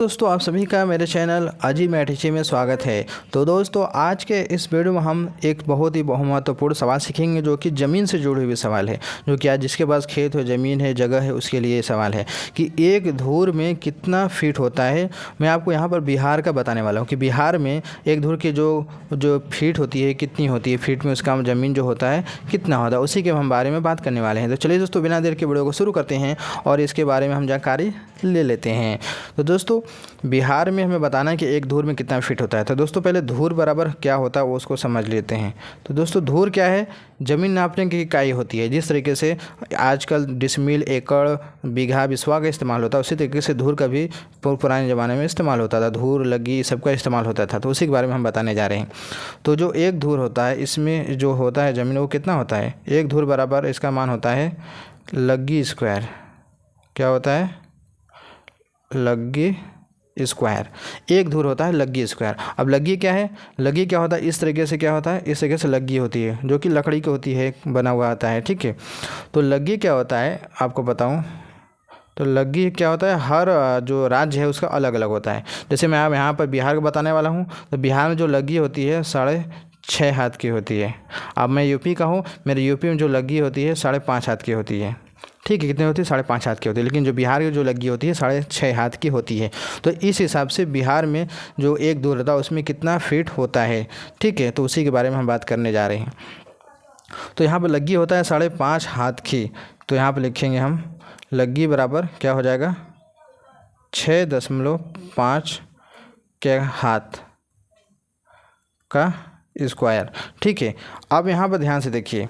दोस्तों आप सभी का मेरे चैनल अजीब मैथिली में स्वागत है। तो दोस्तों आज के इस वीडियो में हम एक बहुत ही महत्वपूर्ण सवाल सीखेंगे जो कि ज़मीन से जुड़े हुए सवाल है। जो कि आज जिसके पास खेत हो, ज़मीन है, जगह है, उसके लिए सवाल है कि एक धूर में कितना फीट होता है। मैं आपको यहाँ पर बिहार का बताने वाला हूँ कि बिहार में एक धूर की जो फीट होती है कितनी होती है, फीट में उसका ज़मीन जो होता है कितना होता है, उसी के हम बारे में बात करने वाले हैं। तो चलिए दोस्तों बिना देर के वीडियो को शुरू करते हैं और इसके बारे में हम जानकारी ले लेते हैं। तो दोस्तों बिहार में हमें बताना है कि एक धूर में कितना फीट होता है। तो दोस्तों पहले धूर बराबर क्या होता है वो उसको समझ लेते हैं। तो दोस्तों धूर क्या है? ज़मीन नापने की इकाई होती है। जिस तरीके से आजकल डिसमील, एकड़, बीघा, बिस्वा का इस्तेमाल होता है, उसी तरीके से धूर का भी पुराने ज़माने में इस्तेमाल होता था। धूर, लग्गी, सबका इस्तेमाल होता था। तो उसी के बारे में हम बताने जा रहे हैं। तो जो एक धूर होता है इसमें जो होता है ज़मीन वो कितना होता है? एक धूर बराबर इसका मान होता है लग्गी स्क्वायर। क्या होता है? लग्गी स्क्वायर। एक धूर होता है लग्गी स्क्वायर। अब लग्गी क्या है? लग्गी क्या होता है? इस तरीके से क्या होता है? इस तरीके से लग्गी होती है जो कि लकड़ी की होती है, बना हुआ आता है। ठीक है। तो लग्गी क्या होता है आपको बताऊं तो लग्गी क्या होता है? हर जो राज्य है उसका अलग अलग होता है। जैसे मैं अब यहाँ पर बिहार का बताने वाला हूँ। तो बिहार में जो लग्गी होती है 6.5 हाथ की होती है। अब मैं यूपी का हूँ, मेरे यूपी में जो लग्गी होती है 5.5 हाथ की होती है। ठीक है। कितनी होती है? 5.5 हाथ की होती है। लेकिन जो बिहार की जो लग्गी होती है 6.5 हाथ की होती है। तो इस हिसाब से बिहार में जो एक धूर होता है उसमें कितना फीट होता है। ठीक है। तो उसी के बारे में हम बात करने जा रहे हैं। तो यहाँ पर लग्गी होता है 5.5 हाथ की। तो यहाँ पर लिखेंगे हम लग्गी बराबर क्या हो जाएगा? 6.5 के हाथ का स्क्वायर। ठीक है। अब यहाँ पर ध्यान से देखिए,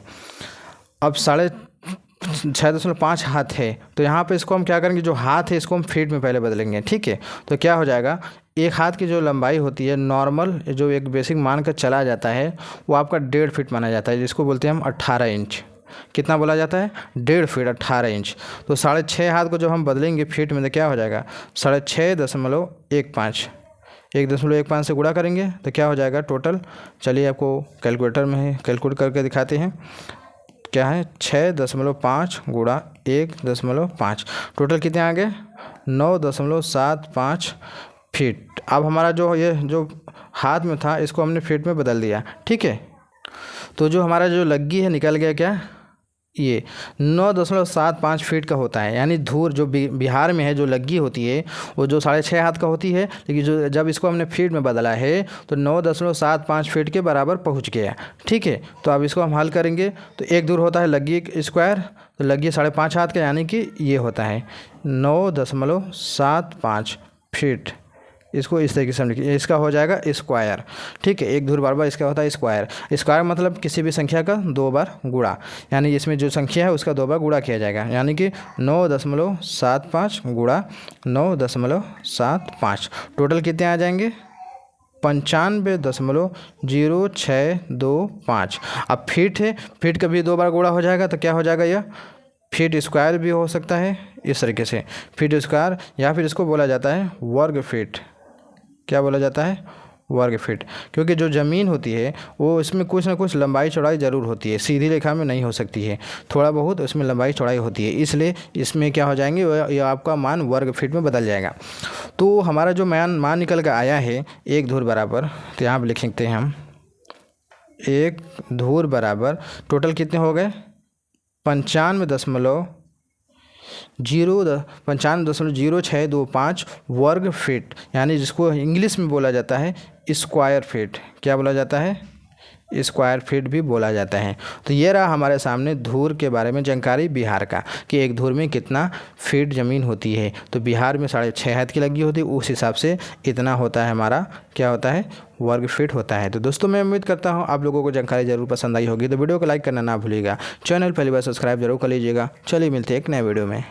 अब 6.5 हाथ है। तो यहाँ पे इसको हम क्या करेंगे, जो हाथ है इसको हम फीट में पहले बदलेंगे। ठीक है। तो क्या हो जाएगा? एक हाथ की जो लंबाई होती है नॉर्मल, जो एक बेसिक मान कर चला जाता है, वो आपका 1.5 फीट माना जाता है, जिसको बोलते हैं हम 18 इंच। कितना बोला जाता है? 1.5 फीट, 18 इंच। तो 6.5 हाथ को जब हम बदलेंगे फीट में तो क्या हो जाएगा? 6.5 1.15 से गुणा करेंगे तो क्या हो जाएगा टोटल? चलिए आपको कैलकुलेटर में कैलकुलेट करके दिखाते हैं। क्या है? 6.5 गुणा 1.5, टोटल कितने आ गए? 9.75 फीट। अब हमारा जो हाथ में था इसको हमने फीट में बदल दिया। ठीक है। तो जो हमारा जो लग्गी है निकल गया क्या? ये 9.75 फीट का होता है। यानी धूर जो बिहार में है जो लग्गी होती है वो जो 6.5 हाथ का होती है, लेकिन जो जब इसको हमने फीट में बदला है तो 9.75 फीट के बराबर पहुंच गया। ठीक है। तो अब इसको हम हल करेंगे तो एक धूर होता है लग्गी स्क्वायर। तो लग्गी 5.5 हाथ का, यानी कि ये होता है 9.75 फीट। इसको इस तरीके से हम लिखिए, इसका हो जाएगा स्क्वायर। ठीक है। एक धूर बार इसका होता है स्क्वायर। स्क्वायर मतलब किसी भी संख्या का 2 बार गुणा, यानी इसमें जो संख्या है उसका 2 बार गुणा किया जाएगा। यानी कि 9.75 गुणा 9.75, टोटल कितने आ जाएंगे? 95.0625। अब फीट है, फीट का भी 2 बार गुणा हो जाएगा तो क्या हो जाएगा? यह फीट स्क्वायर भी हो सकता है इस तरीके से, फीट स्क्वायर, या फिर इसको बोला जाता है वर्ग फीट। क्या बोला जाता है? वर्ग फीट। क्योंकि जो ज़मीन होती है वो इसमें कुछ ना कुछ लंबाई चौड़ाई ज़रूर होती है, सीधी रेखा में नहीं हो सकती है, थोड़ा बहुत उसमें लंबाई चौड़ाई होती है, इसलिए इसमें क्या हो जाएंगे, यह आपका मान वर्ग फीट में बदल जाएगा। तो हमारा जो मान निकल कर आया है एक धूर बराबर, तो यहाँ पर लिख सकते हैं हम एक धूर बराबर टोटल कितने हो गए? 95.0625 वर्ग फीट, यानी जिसको इंग्लिश में बोला जाता है स्क्वायर फीट। क्या बोला जाता है? स्क्वायर फीट भी बोला जाता है। तो ये रहा हमारे सामने धूर के बारे में जानकारी बिहार का, कि एक धूर में कितना फीट ज़मीन होती है। तो बिहार में 6.5 हाथ की लगी होती है, उस हिसाब से इतना होता है हमारा, क्या होता है? वर्ग फीट होता है। तो दोस्तों मैं उम्मीद करता हूँ आप लोगों को जानकारी ज़रूर पसंद आई होगी। तो वीडियो को लाइक करना ना भूलिएगा, चैनल पहली बार सब्सक्राइब जरूर कर लीजिएगा। चलिए मिलते हैं एक नए वीडियो में।